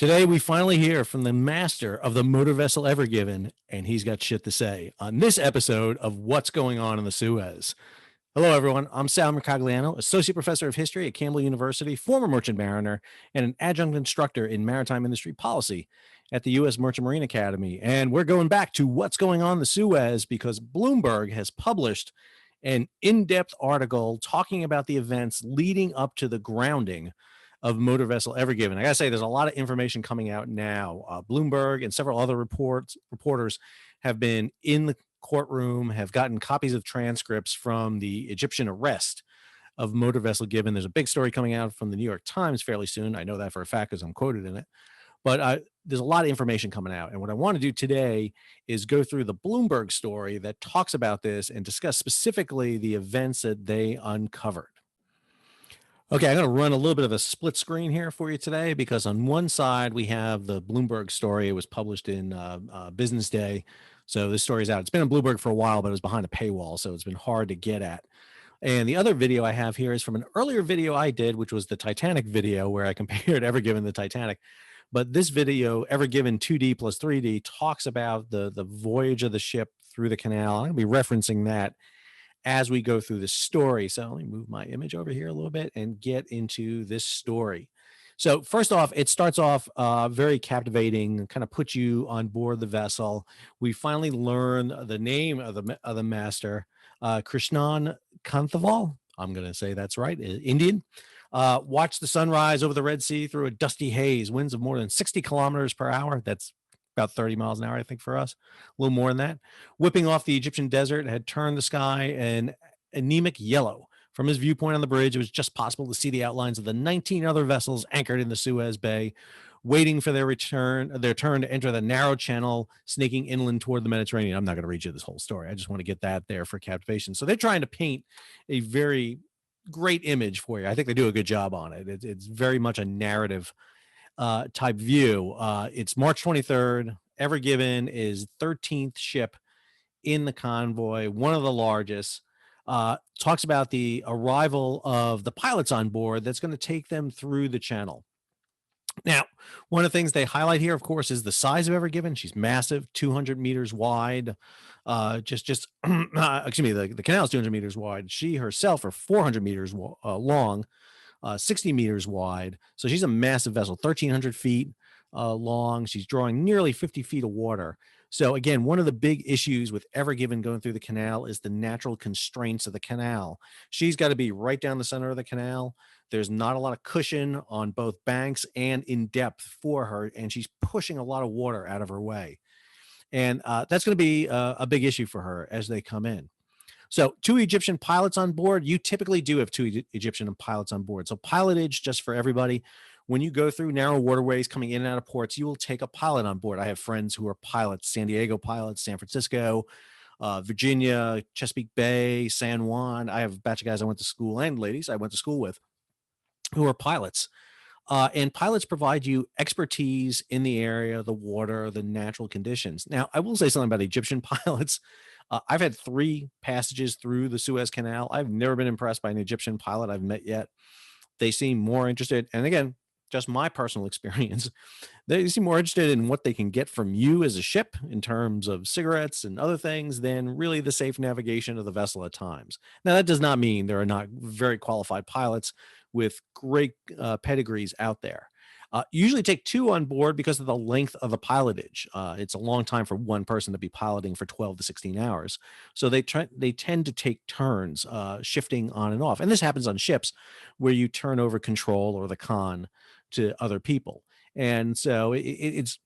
Today, we finally hear from the master of the motor vessel ever given, and he's got shit to say on this episode of What's Going On in the Suez. Hello, everyone. I'm Sal Mercogliano, Associate Professor of History at Campbell University, former merchant mariner, and an adjunct instructor in maritime industry policy at the U.S. Merchant Marine Academy. And we're going back to What's Going On in the Suez because Bloomberg has published an in-depth article talking about the events leading up to the grounding of motor vessel ever given. I gotta say, there's a lot of information coming out now. Bloomberg and several other reporters have been in the courtroom, have gotten copies of transcripts from the Egyptian arrest of motor vessel given. There's a big story coming out from the New York Times fairly soon. I know that for a fact because I'm quoted in it. But there's a lot of information coming out. And what I want to do today is go through the Bloomberg story that talks about this and discuss specifically the events that they uncovered. Okay, I'm going to run a little bit of a split screen here for you today because on one side we have the Bloomberg story. It was published in Business Day. So this story is out. It's been on Bloomberg for a while, but it was behind a paywall, so it's been hard to get at. And the other video I have here is from an earlier video I did, which was the Titanic video where I compared Ever Given to the Titanic. But this video, Ever Given 2D plus 3D, talks about the voyage of the ship through the canal. I'm going to be referencing that as we go through the story. So let me move my image over here a little bit and get into this story. So first off, it starts off very captivating, kind of puts you on board the vessel. We finally learn the name of the master, Krishnan Kanthaval. I'm going to say that's right, Indian. Watch the sunrise over the Red Sea through a dusty haze, winds of more than 60 kilometers per hour. That's about 30 miles an hour, I think, for us, a little more than that. Whipping off the Egyptian desert had turned the sky an anemic yellow. From his viewpoint on the bridge, it was just possible to see the outlines of the 19 other vessels anchored in the Suez Bay, waiting for their turn to enter the narrow channel, snaking inland toward the Mediterranean. I'm not going to read you this whole story. I just want to get that there for captivation. So they're trying to paint a very great image for you. I think they do a good job on it. It's very much a narrative type view. It's March 23rd. Ever Given is 13th ship in the convoy, one of the largest. Talks about the arrival of the pilots on board that's going to take them through the channel. Now, one of the things they highlight here, of course, is the size of Ever Given. She's massive, 200 meters wide. Excuse me, the canal is 200 meters wide. She herself are 400 meters long. 60 meters wide. So she's a massive vessel, 1,300 feet long. She's drawing nearly 50 feet of water. So again, one of the big issues with Ever Given going through the canal is the natural constraints of the canal. She's got to be right down the center of the canal. There's not a lot of cushion on both banks and in depth for her, and she's pushing a lot of water out of her way. And that's going to be a big issue for her as they come in. So 2 Egyptian pilots on board. You typically do have 2 Egyptian pilots on board. So pilotage, just for everybody, when you go through narrow waterways coming in and out of ports, you will take a pilot on board. I have friends who are pilots, San Diego pilots, San Francisco, Virginia, Chesapeake Bay, San Juan. I have a batch of guys I went to school, and ladies I went to school with, who are pilots. And pilots provide you expertise in the area, the water, the natural conditions. Now, I will say something about Egyptian pilots. I've had 3 passages through the Suez Canal. I've never been impressed by an Egyptian pilot I've met yet. They seem more interested, and again, just my personal experience, they seem more interested in what they can get from you as a ship in terms of cigarettes and other things than really the safe navigation of the vessel at times. Now, that does not mean there are not very qualified pilots with great pedigrees out there. Usually take 2 on board because of the length of the pilotage. It's a long time for one person to be piloting for 12 to 16 hours. So they tend to take turns shifting on and off. And this happens on ships where you turn over control or the con to other people. And so it's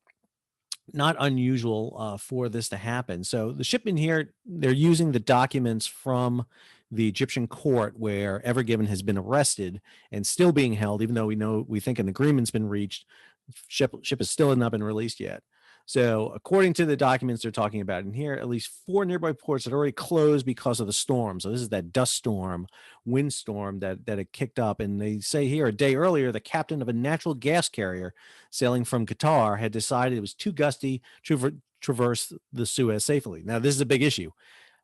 not unusual for this to happen. So the shipmen here, they're using the documents from the Egyptian court where Ever Given has been arrested and still being held, even though we think an agreement's been reached. Ship has still not been released yet. So according to the documents they're talking about in here, at least 4 nearby ports had already closed because of the storm. So this is that dust storm, windstorm that had kicked up. And they say here a day earlier, the captain of a natural gas carrier sailing from Qatar had decided it was too gusty to traverse the Suez safely. Now, this is a big issue.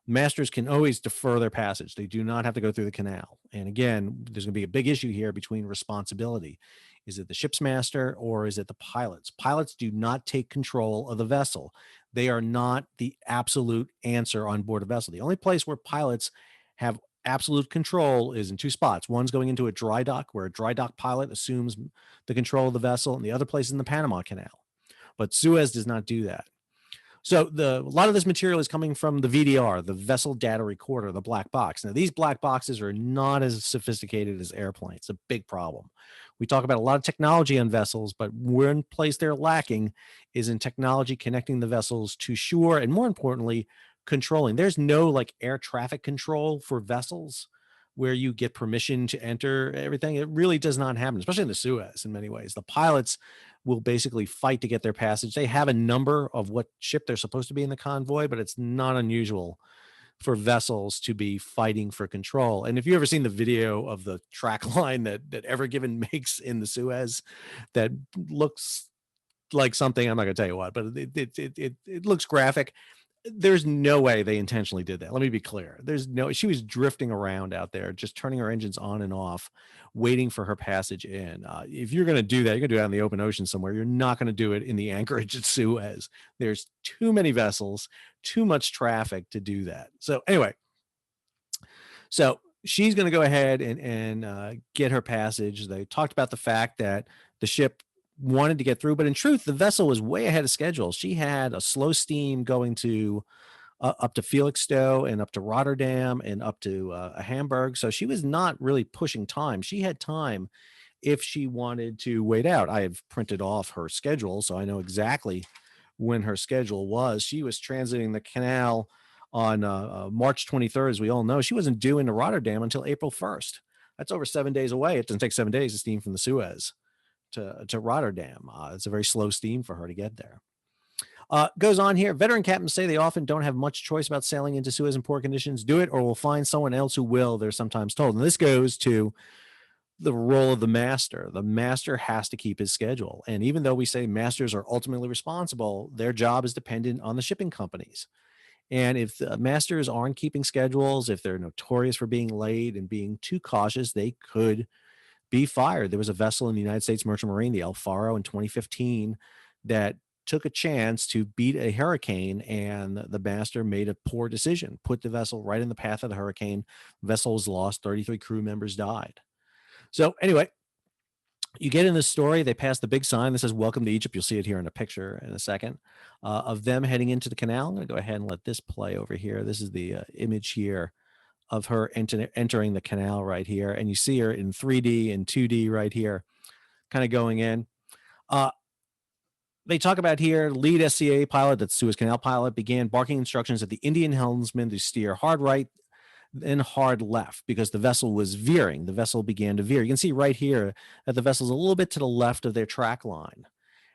Masters can always defer their passage. They do not have to go through the canal. And again, there's going to be a big issue here between responsibility. Is it the ship's master or is it the pilots? Pilots do not take control of the vessel. They are not the absolute answer on board a vessel. The only place where pilots have absolute control is in two spots. One's going into a dry dock, where a dry dock pilot assumes the control of the vessel, and the other place is in the Panama Canal. But Suez does not do that. So a lot of this material is coming from the VDR, the vessel data recorder, the black box. Now, these black boxes are not as sophisticated as airplanes. It's a big problem. We talk about a lot of technology on vessels, but one place they're lacking is in technology connecting the vessels to shore, and more importantly, controlling. There's no like air traffic control for vessels where you get permission to enter everything. It really does not happen, especially in the Suez in many ways. The pilots will basically fight to get their passage. They have a number of what ship they're supposed to be in the convoy, but it's not unusual for vessels to be fighting for control. And if you've ever seen the video of the track line that Ever Given makes in the Suez, that looks like something, I'm not going to tell you what, but it looks graphic. There's no way they intentionally did that. Let me be clear. She was drifting around out there, just turning her engines on and off, waiting for her passage in. If you're going to do that, you're going to do it out in the open ocean somewhere. You're not going to do it in the anchorage at Suez. There's too many vessels, too much traffic to do that. So anyway, so she's going to go ahead and get her passage. They talked about the fact that the ship wanted to get through, but in truth, the vessel was way ahead of schedule. She had a slow steam going to up to Felixstowe and up to Rotterdam and up to Hamburg. So she was not really pushing time. She had time if she wanted to wait out. I have printed off her schedule, so I know exactly when her schedule was. She was transiting the canal on March 23rd, as we all know. She wasn't due into Rotterdam until April 1st. That's over 7 days away. It doesn't take 7 days to steam from the Suez to Rotterdam. It's a very slow steam for her to get there. Goes on here. Veteran captains say they often don't have much choice about sailing into Suez in poor conditions. Do it or we'll find someone else who will, they're sometimes told. And this goes to the role of the master. The master has to keep his schedule. And even though we say masters are ultimately responsible, their job is dependent on the shipping companies. And if the masters aren't keeping schedules, if they're notorious for being late and being too cautious, they could be fired. There was a vessel in the United States Merchant Marine, the El Faro, in 2015 that took a chance to beat a hurricane, and the master made a poor decision, put the vessel right in the path of the hurricane. Vessel was lost. 33 crew members died. So anyway, you get in this story, they pass the big sign that says, "Welcome to Egypt." You'll see it here in a picture in a second of them heading into the canal. I'm going to go ahead and let this play over here. This is the image here of her entering the canal right here. And you see her in 3D and 2D right here, kind of going in. They talk about here, lead SCA pilot, that's Suez Canal pilot, began barking instructions at the Indian helmsman to steer hard right, then hard left, because the vessel was veering. The vessel began to veer. You can see right here that the vessel's a little bit to the left of their track line.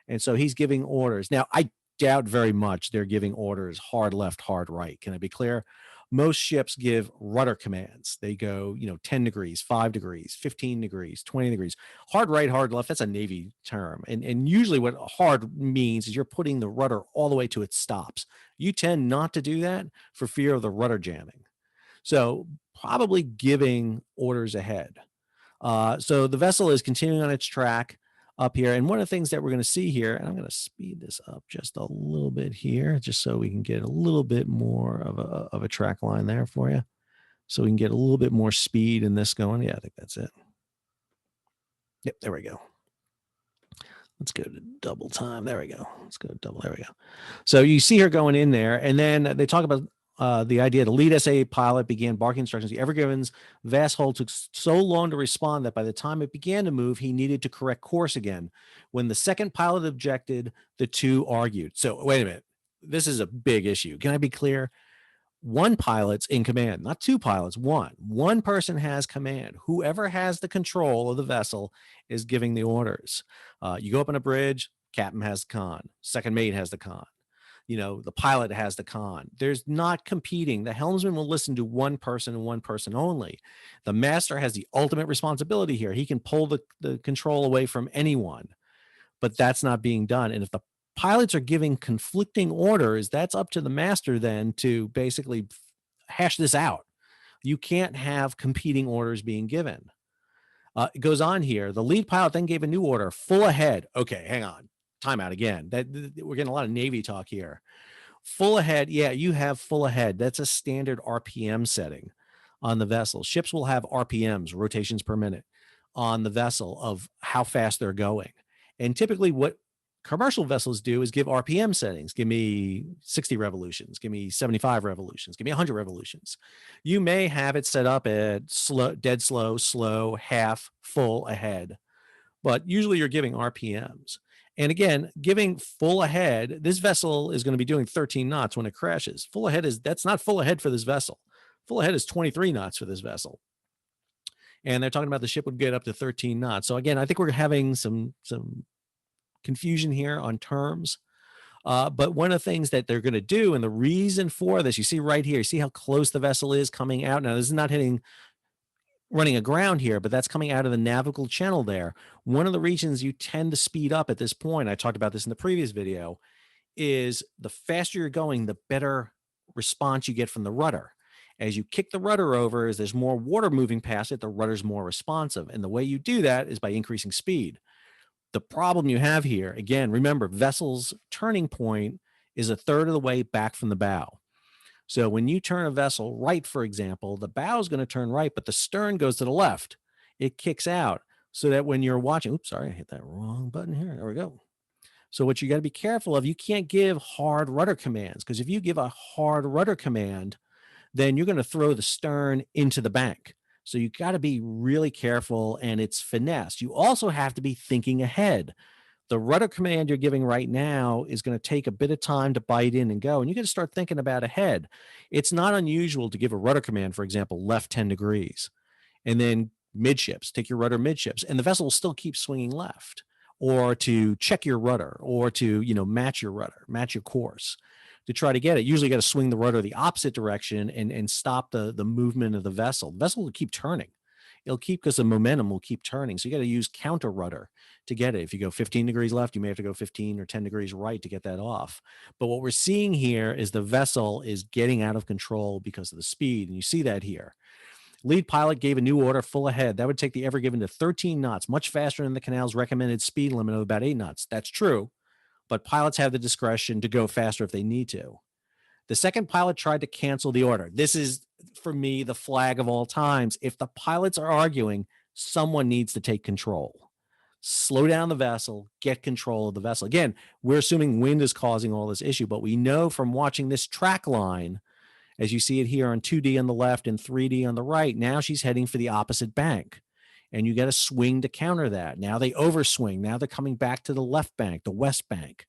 And so he's giving orders. Now, I doubt very much they're giving orders hard left, hard right. Can I be clear? Most ships give rudder commands. They go, 10 degrees, 5 degrees, 15 degrees, 20 degrees. Hard right, hard left, that's a Navy term. And usually what hard means is you're putting the rudder all the way to its stops. You tend not to do that for fear of the rudder jamming. So probably giving orders ahead. So the vessel is continuing on its track up here. And one of the things that we're going to see here, and I'm going to speed this up just a little bit here, just so we can get a little bit more of a track line there for you. So we can get a little bit more speed in this going. Yeah, I think that's it. Yep, there we go. Let's go to double time. There we go. Let's go to double. There we go. So you see her going in there, and then they talk about the idea the lead SA pilot began barking instructions. The Ever Given's vast hull took so long to respond that by the time it began to move, he needed to correct course again. When the second pilot objected, the two argued. So wait a minute. This is a big issue. Can I be clear? One pilot's in command, not two pilots, one. One person has command. Whoever has the control of the vessel is giving the orders. You go up on a bridge, captain has the con, second mate has the con. The pilot has the con. There's not competing. The helmsman will listen to one person and one person only. The master has the ultimate responsibility here. He can pull the control away from anyone, but that's not being done. And if the pilots are giving conflicting orders, that's up to the master then to basically hash this out. You can't have competing orders being given. It goes on here. The lead pilot then gave a new order, full ahead. Okay, hang on. Timeout again. We're getting a lot of Navy talk here. Full ahead. Yeah, you have full ahead. That's a standard RPM setting on the vessel. Ships will have RPMs, rotations per minute, on the vessel of how fast they're going. And typically what commercial vessels do is give RPM settings. Give me 60 revolutions, give me 75 revolutions, give me 100 revolutions. You may have it set up at slow, dead slow, slow, half, full, ahead, but usually you're giving RPMs. And again, giving full ahead, this vessel is going to be doing 13 knots when it crashes. Full ahead that's not full ahead for this vessel. Full ahead is 23 knots for this vessel. And they're talking about the ship would get up to 13 knots. So again, I think we're having some confusion here on terms. But one of the things that they're going to do, and the reason for this, you see right here, you see how close the vessel is coming out. Now, this is not running aground here, but that's coming out of the navigable channel there. One of the reasons you tend to speed up at this point, I talked about this in the previous video, is the faster you're going, the better response you get from the rudder. As you kick the rudder over, as there's more water moving past it, the rudder's more responsive. And the way you do that is by increasing speed. The problem you have here, again, remember, vessel's turning point is a third of the way back from the bow. So when you turn a vessel right, for example, the bow is going to turn right, but the stern goes to the left. It kicks out so that when you're watching, oops, sorry, I hit that wrong button here. There we go. So what you got to be careful of, you can't give hard rudder commands, because if you give a hard rudder command, then you're going to throw the stern into the bank. So you got to be really careful, and it's finesse. You also have to be thinking ahead. The rudder command you're giving right now is going to take a bit of time to bite in and go, and you got to start thinking about ahead. It's not unusual to give a rudder command, for example, left 10 degrees, and then midships, take your rudder midships, and the vessel will still keep swinging left, or to check your rudder, or to, match your rudder, match your course to try to get it. Usually you got to swing the rudder the opposite direction and stop the movement of the vessel. The vessel will keep turning. It'll keep, because the momentum will keep turning. So you got to use counter rudder to get it. If you go 15 degrees left, you may have to go 15 or 10 degrees right to get that off. But what we're seeing here is the vessel is getting out of control because of the speed. And you see that here. Lead pilot gave a new order, full ahead. That would take the Ever Given to 13 knots, much faster than the canal's recommended speed limit of about 8 knots. That's true, but pilots have the discretion to go faster if they need to. The second pilot tried to cancel the order. This is, for me, the flag of all times. If the pilots are arguing, someone needs to take control. Slow down the vessel, get control of the vessel. Again, we're assuming wind is causing all this issue, but we know from watching this track line, as you see it here on 2D on the left and 3D on the right, now she's heading for the opposite bank. And you got to swing to counter that. Now they overswing. Now they're coming back to the left bank, the west bank.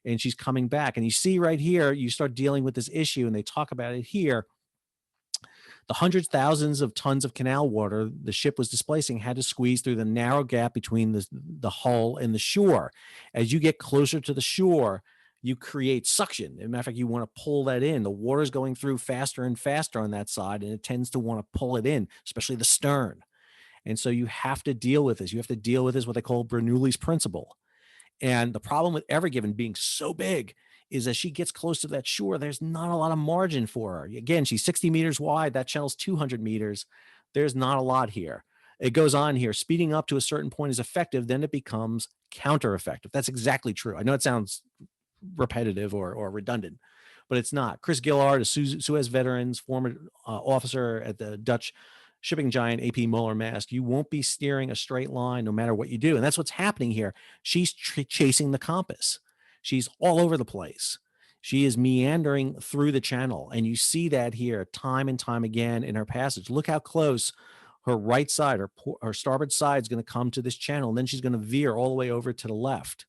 And she's coming back. And you see right here, you start dealing with this issue, and they talk about it here. The hundreds, thousands of tons of canal water the ship was displacing had to squeeze through the narrow gap between the hull and the shore. As you get closer to the shore, you create suction. As a matter of fact, you want to pull that in. The water's going through faster and faster on that side, and it tends to want to pull it in, especially the stern. And so you have to deal with this. You have to deal with this, what they call Benoullis Principle. And the problem with Ever Given being so big is as she gets close to that shore, there's not a lot of margin for her. Again, she's 60 meters wide. That channel's 200 meters. There's not a lot here. It goes on here. Speeding up to a certain point is effective. Then it becomes counter-effective. That's exactly true. I know it sounds repetitive or redundant, but it's not. Chris Gillard, a Suez veterans, former officer at the Dutch shipping giant AP Moller-Maersk, you won't be steering a straight line no matter what you do. And that's what's happening here. She's chasing the compass. She's all over the place. She is meandering through the channel. And you see that here time and time again in her passage. Look how close her right side, her starboard side is going to come to this channel. And then she's going to veer all the way over to the left.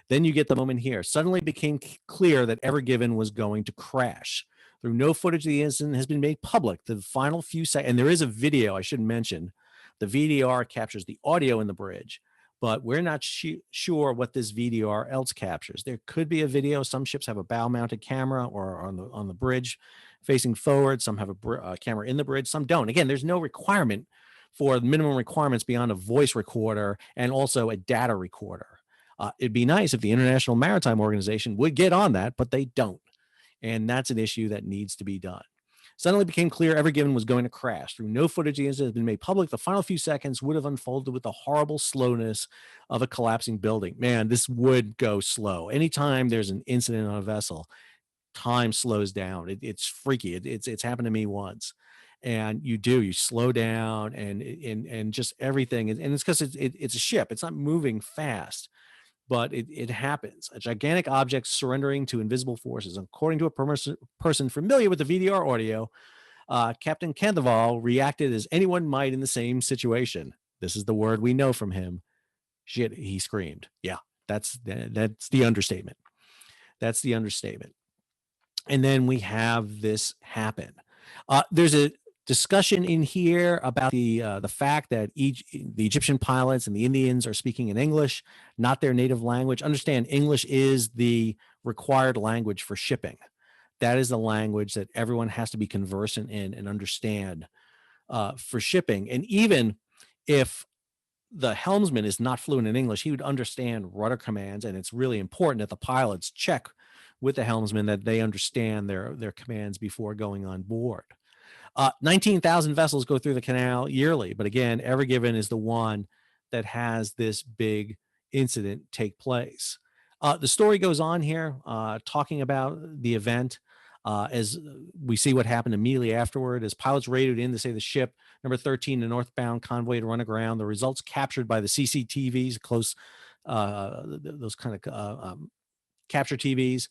Then you get the moment here. Suddenly it became clear that Ever Given was going to crash. Through no footage of the incident has been made public. The final few seconds, and there is a video I should mention. The VDR captures the audio in the bridge, but we're not sure what this VDR else captures. There could be a video. Some ships have a bow-mounted camera or on the bridge facing forward. Some have a camera in the bridge. Some don't. Again, there's no requirement for minimum requirements beyond a voice recorder and also a data recorder. It'd be nice if the International Maritime Organization would get on that, but they don't. And that's an issue that needs to be done. Suddenly became clear Ever Given was going to crash. Through no footage that has been made public, the final few seconds would have unfolded with the horrible slowness of a collapsing building. Man, this would go slow. Anytime there's an incident on a vessel, time slows down. It's freaky. It's happened to me once. And you slow down and just everything. And it's because it's a ship. It's not moving fast, but it happens. A gigantic object surrendering to invisible forces. According to a person familiar with the VDR audio, Captain Kandhaval reacted as anyone might in the same situation. This is the word we know from him. Shit, he screamed. Yeah, that's the understatement. That's the understatement. And then we have this happen. There's a discussion in here about the fact that the Egyptian pilots and the Indians are speaking in English, not their native language. Understand, English is the required language for shipping. That is the language that everyone has to be conversant in and understand for shipping. And even if the helmsman is not fluent in English, he would understand rudder commands, and it's really important that the pilots check with the helmsman that they understand their commands before going on board. 19,000 vessels go through the canal yearly, but again, Ever Given is the one that has this big incident take place. The story goes on here, talking about the event. As we see what happened immediately afterward, as pilots radioed in to say the ship number 13, the northbound convoy, to run aground. The results captured by the CCTVs, close, those kind of capture TVs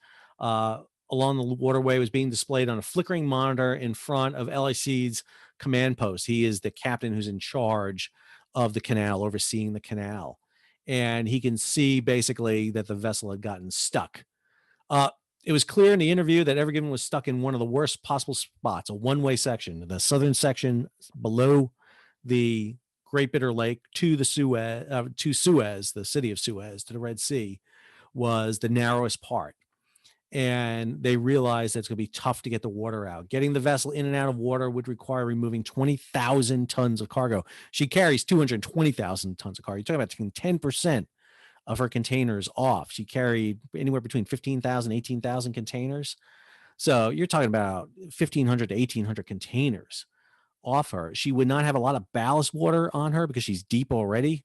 along the waterway, was being displayed on a flickering monitor in front of LIC's command post. He is the captain who's in charge of the canal, overseeing the canal. And he can see basically that the vessel had gotten stuck. It was clear in the interview that Ever Given was stuck in one of the worst possible spots, a one-way section, the southern section below the Great Bitter Lake to Suez, the city of Suez, to the Red Sea, was the narrowest part. And they realized that it's going to be tough to get the water out. Getting the vessel in and out of water would require removing 20,000 tons of cargo. She carries 220,000 tons of cargo. You're talking about taking 10% of her containers off. She carried anywhere between 15,000, 18,000 containers. So you're talking about 1,500 to 1,800 containers off her. She would not have a lot of ballast water on her because she's deep already.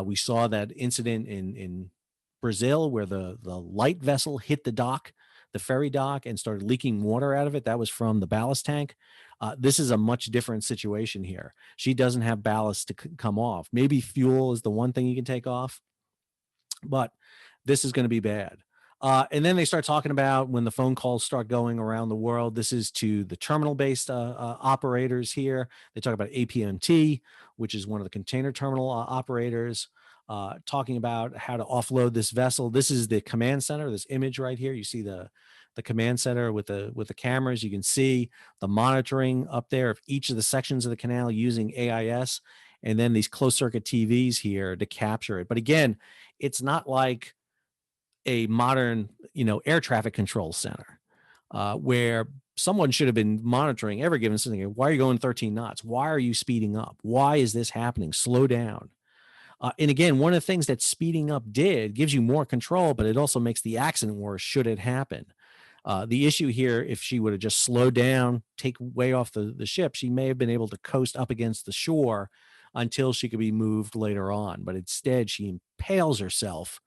We saw that incident in Brazil where the light vessel hit the dock, the ferry dock, and started leaking water out of it. That was from the ballast tank. This is a much different situation here. She doesn't have ballast to come off. Maybe fuel is the one thing you can take off, but this is going to be bad. And then they start talking about when the phone calls start going around the world. This is to the terminal-based operators here. They talk about APMT, which is one of the container terminal operators, talking about how to offload this vessel. This is the command center. This image right here, you see the command center with the cameras. You can see the monitoring up there of each of the sections of the canal using AIS, and then these closed circuit TVs here to capture it. But again, it's not like a modern, air traffic control center where someone should have been monitoring Ever Given, something. Why are you going 13 knots? Why are you speeding up? Why is this happening? Slow down. And again, one of the things that speeding up gives you more control, but it also makes the accident worse should it happen. The issue here, if she would have just slowed down, take way off the ship, she may have been able to coast up against the shore until she could be moved later on. But instead, she impales herself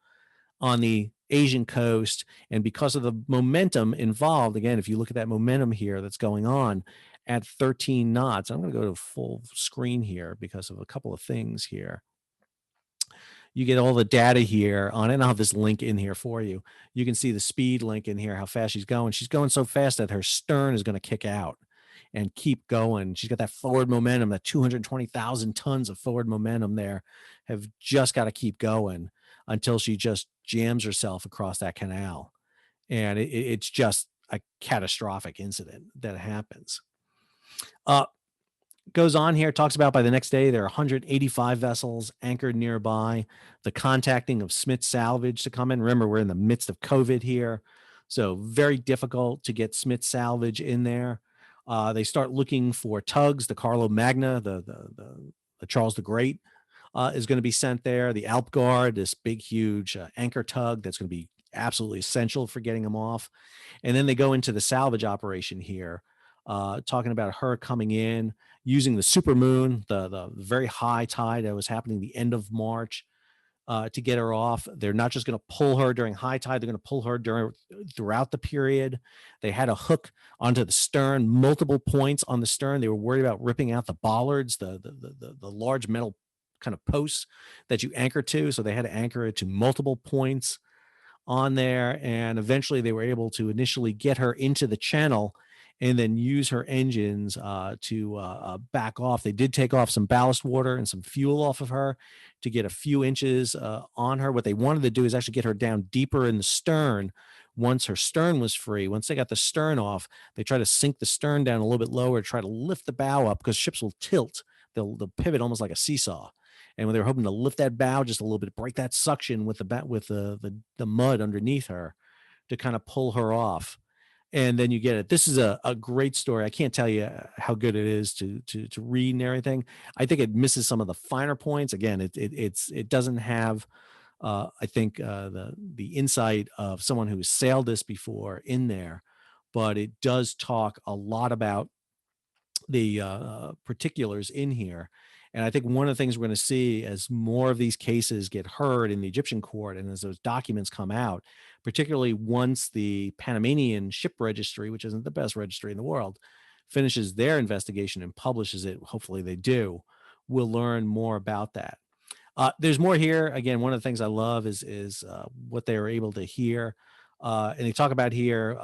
on the Asian coast. And because of the momentum involved, again, if you look at that momentum here that's going on at 13 knots, I'm going to go to full screen here because of a couple of things here. You get all the data here on it. And I'll have this link in here for you. You can see the speed link in here, how fast she's going. She's going so fast that her stern is going to kick out and keep going. She's got that forward momentum, that 220,000 tons of forward momentum there, have just got to keep going until she just jams herself across that canal. And it's just a catastrophic incident that happens. Goes on here, talks about by the next day, there are 185 vessels anchored nearby, the contacting of Smith Salvage to come in. Remember, we're in the midst of COVID here, so very difficult to get Smith Salvage in there. They start looking for tugs. The Carlo Magna, the Charles the Great is going to be sent there. The Alpguard, this big, huge anchor tug that's going to be absolutely essential for getting them off. And then they go into the salvage operation here. talking about her coming in using the super moon, the very high tide that was happening the end of March, to get her off. They're not just going to pull her during high tide; they're going to pull her throughout the period. They had a hook onto the stern, multiple points on the stern. They were worried about ripping out the bollards, the large metal kind of posts that you anchor to. So they had to anchor it to multiple points on there, and eventually they were able to initially get her into the channel and then use her engines to back off. They did take off some ballast water and some fuel off of her to get a few inches on her. What they wanted to do is actually get her down deeper in the stern. Once her stern was free, once they got the stern off, they try to sink the stern down a little bit lower, try to lift the bow up, because ships will tilt. They'll pivot almost like a seesaw. And when they were hoping to lift that bow just a little bit, break that suction with the mud underneath her to kind of pull her off. And then you get it. This is a great story. I can't tell you how good it is to read and everything. I think it misses some of the finer points. Again, it doesn't have I think the insight of someone who's sailed this before in there, but it does talk a lot about the particulars in here. And I think one of the things we're going to see as more of these cases get heard in the Egyptian court and as those documents come out, particularly once the Panamanian ship registry, which isn't the best registry in the world, finishes their investigation and publishes it, hopefully they do, we'll learn more about that. There's more here. Again, one of the things I love is what they were able to hear. And they talk about here,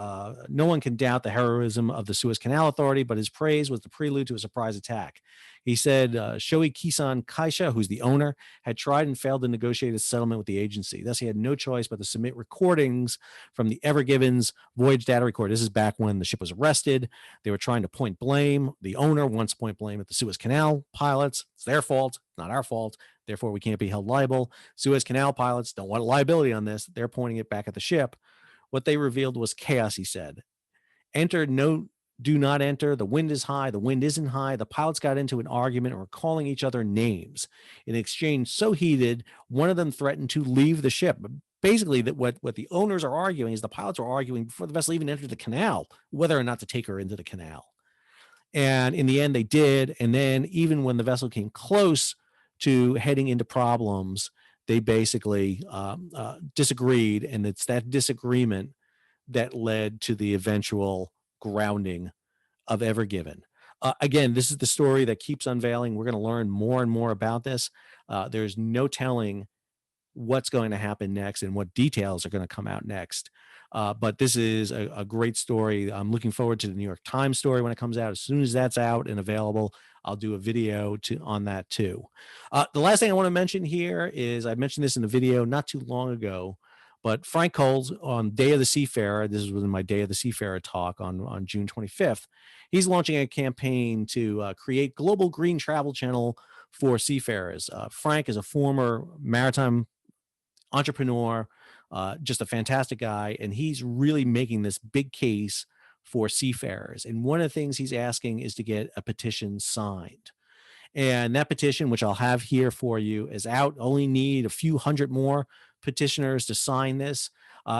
no one can doubt the heroism of the Suez Canal Authority, but his praise was the prelude to a surprise attack. He said Shoei Kisan Kaisha, who's the owner, had tried and failed to negotiate a settlement with the agency. Thus, he had no choice but to submit recordings from the Ever Given's voyage data record. This is back when the ship was arrested. They were trying to point blame. The owner wants to point blame at the Suez Canal pilots. It's their fault, not our fault. Therefore, we can't be held liable. Suez Canal pilots don't want liability on this. They're pointing it back at the ship. What they revealed was chaos, he said. Do not enter. The wind is high. The wind isn't high. The pilots got into an argument and were calling each other names. An exchange so heated, one of them threatened to leave the ship. Basically, what the owners are arguing is the pilots are arguing before the vessel even entered the canal, whether or not to take her into the canal. And in the end, they did. And then even when the vessel came close to heading into problems, they basically disagreed. And it's that disagreement that led to the eventual grounding of Ever Given. Again, this is the story that keeps unveiling. We're going to learn more and more about this. There's no telling what's going to happen next and what details are going to come out next. But this is a great story. I'm looking forward to the New York Times story when it comes out. As soon as that's out and available, I'll do a video on that too. The last thing I want to mention here is I mentioned this in a video not too long ago, but Frank Coles on Day of the Seafarer, this was in my Day of the Seafarer talk on June 25th, he's launching a campaign to create global green travel channel for seafarers. Frank is a former maritime entrepreneur, just a fantastic guy, and he's really making this big case for seafarers. And one of the things he's asking is to get a petition signed. And that petition, which I'll have here for you, is out. Only need a few hundred more petitioners to sign this.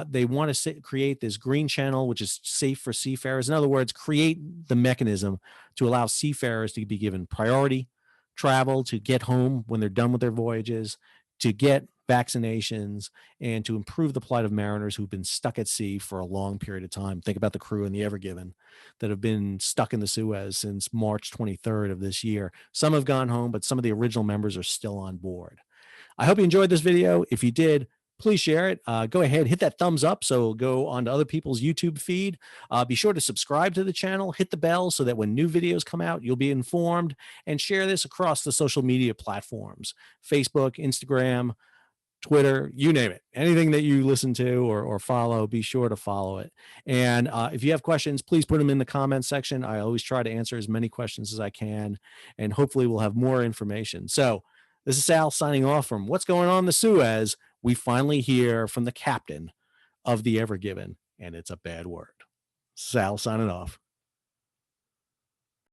They want to create this green channel, which is safe for seafarers. In other words, create the mechanism to allow seafarers to be given priority travel, to get home when they're done with their voyages, to get vaccinations, and to improve the plight of mariners who've been stuck at sea for a long period of time. Think about the crew in the Ever Given that have been stuck in the Suez since March 23rd of this year. Some have gone home, but some of the original members are still on board. I hope you enjoyed this video. If you did, please share it. Go ahead, hit that thumbs up so it'll go onto other people's YouTube feed. Be sure to subscribe to the channel, hit the bell so that when new videos come out, you'll be informed, and share this across the social media platforms, Facebook, Instagram, Twitter, you name it. Anything that you listen to or follow, be sure to follow it. And if you have questions, please put them in the comments section. I always try to answer as many questions as I can, and hopefully we'll have more information. So this is Sal signing off from What's Going On in the Suez. We finally hear from the captain of the Ever Given, and it's a bad word. Sal signing off.